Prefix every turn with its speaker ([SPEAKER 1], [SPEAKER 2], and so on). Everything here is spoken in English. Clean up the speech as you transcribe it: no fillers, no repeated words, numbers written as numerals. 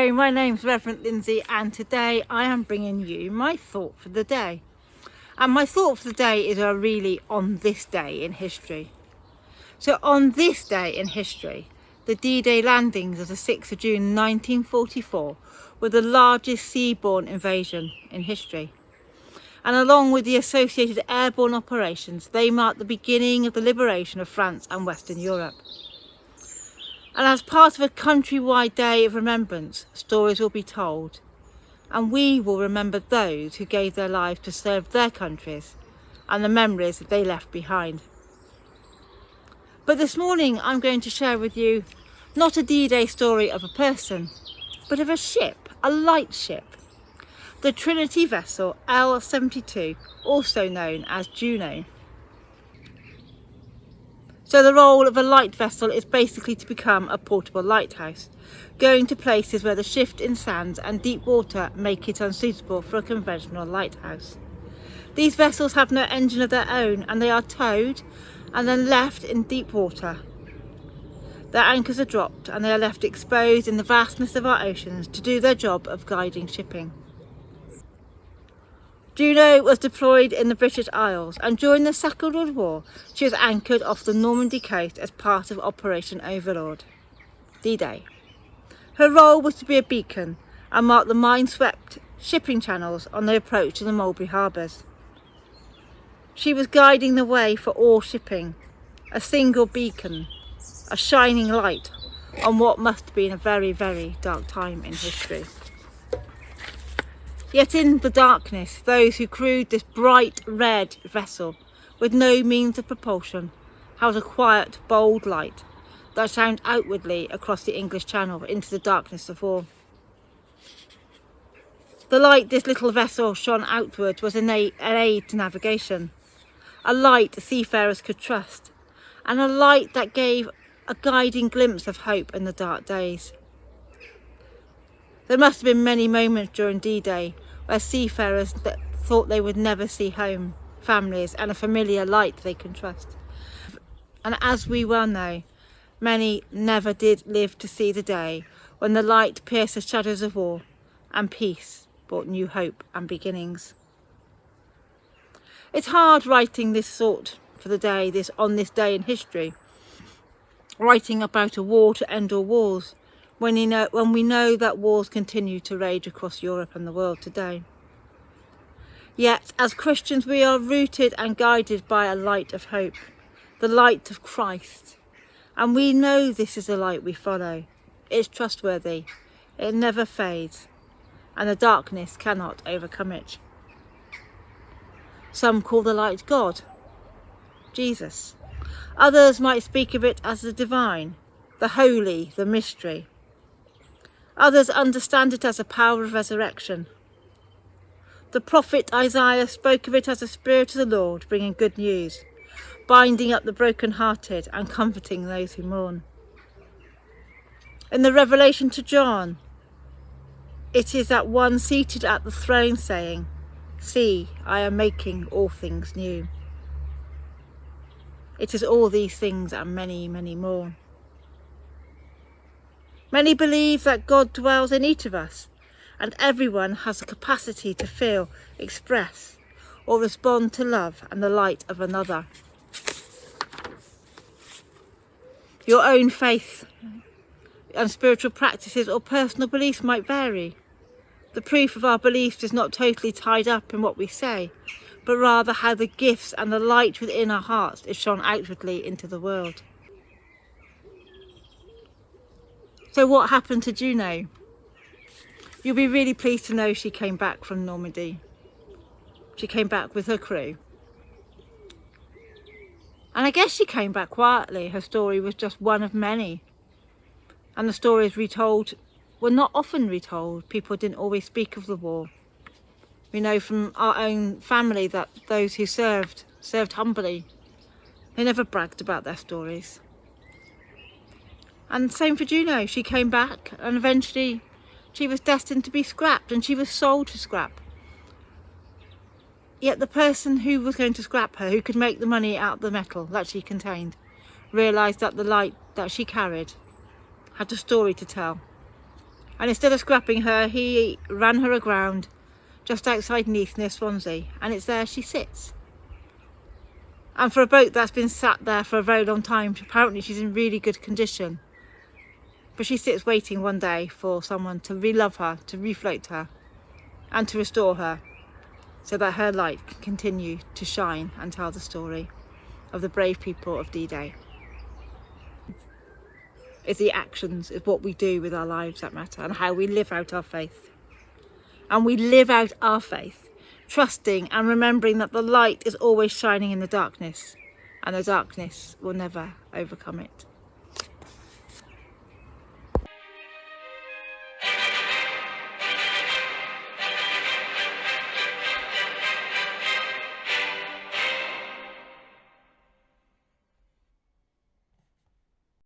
[SPEAKER 1] Hello, my name's Reverend Lindsay and today I am bringing you my thought for the day. And my thought for the day is really on this day in history. So on this day in history, the D-Day landings of the 6th of June 1944 were the largest seaborne invasion in history. And along with the associated airborne operations, they marked the beginning of the liberation of France and Western Europe. And as part of a countrywide day of remembrance, stories will be told, and we will remember those who gave their lives to serve their countries and the memories that they left behind. But this morning I'm going to share with you not a D-Day story of a person, but of a ship, a light ship, the Trinity vessel L72, also known as Juno. So the role of a light vessel is basically to become a portable lighthouse, going to places where the shift in sands and deep water make it unsuitable for a conventional lighthouse. These vessels have no engine of their own and they are towed and then left in deep water. Their anchors are dropped and they are left exposed in the vastness of our oceans to do their job of guiding shipping. Juno was deployed in the British Isles, and during the Second World War she was anchored off the Normandy coast as part of Operation Overlord, D-Day. Her role was to be a beacon and mark the mine-swept shipping channels on the approach to the Mulberry Harbours. She was guiding the way for all shipping, a single beacon, a shining light on what must have been a very, very dark time in history. Yet in the darkness, those who crewed this bright red vessel with no means of propulsion held a quiet, bold light that shined outwardly across the English Channel into the darkness of war. The light this little vessel shone outwards was an aid to navigation, a light seafarers could trust, and a light that gave a guiding glimpse of hope in the dark days. There must have been many moments during D-Day where seafarers thought they would never see home, families and a familiar light they can trust. And as we well know, many never did live to see the day when the light pierced the shadows of war and peace brought new hope and beginnings. It's hard writing this thought for the day, on this day in history, writing about a war to end all wars, when we know that wars continue to rage across Europe and the world today. Yet, as Christians, we are rooted and guided by a light of hope, the light of Christ. And we know this is the light we follow. It's trustworthy, it never fades, and the darkness cannot overcome it. Some call the light God, Jesus. Others might speak of it as the divine, the holy, the mystery. Others understand it as a power of resurrection. The prophet Isaiah spoke of it as the Spirit of the Lord bringing good news, binding up the broken-hearted and comforting those who mourn. In the Revelation to John, it is that one seated at the throne saying, "See, I am making all things new." It is all these things and many, many more. Many believe that God dwells in each of us, and everyone has the capacity to feel, express, or respond to love and the light of another. Your own faith and spiritual practices or personal beliefs might vary. The proof of our beliefs is not totally tied up in what we say, but rather how the gifts and the light within our hearts is shone outwardly into the world. So what happened to Juno? You'll be really pleased to know she came back from Normandy. She came back with her crew. And I guess she came back quietly. Her story was just one of many. And the stories retold were not often retold. People didn't always speak of the war. We know from our own family that those who served humbly. They never bragged about their stories. And same for Juno. She came back and eventually she was destined to be scrapped and she was sold to scrap. Yet the person who was going to scrap her, who could make the money out of the metal that she contained, realised that the light that she carried had a story to tell. And instead of scrapping her, he ran her aground just outside Neath near Swansea, and it's there she sits. And for a boat that's been sat there for a very long time, apparently she's in really good condition. But she sits waiting one day for someone to re-love her, to refloat her, and to restore her, so that her light can continue to shine and tell the story of the brave people of D-Day. It's the actions, it's what we do with our lives that matter, and how we live out our faith. And we live out our faith, trusting and remembering that the light is always shining in the darkness, and the darkness will never overcome it.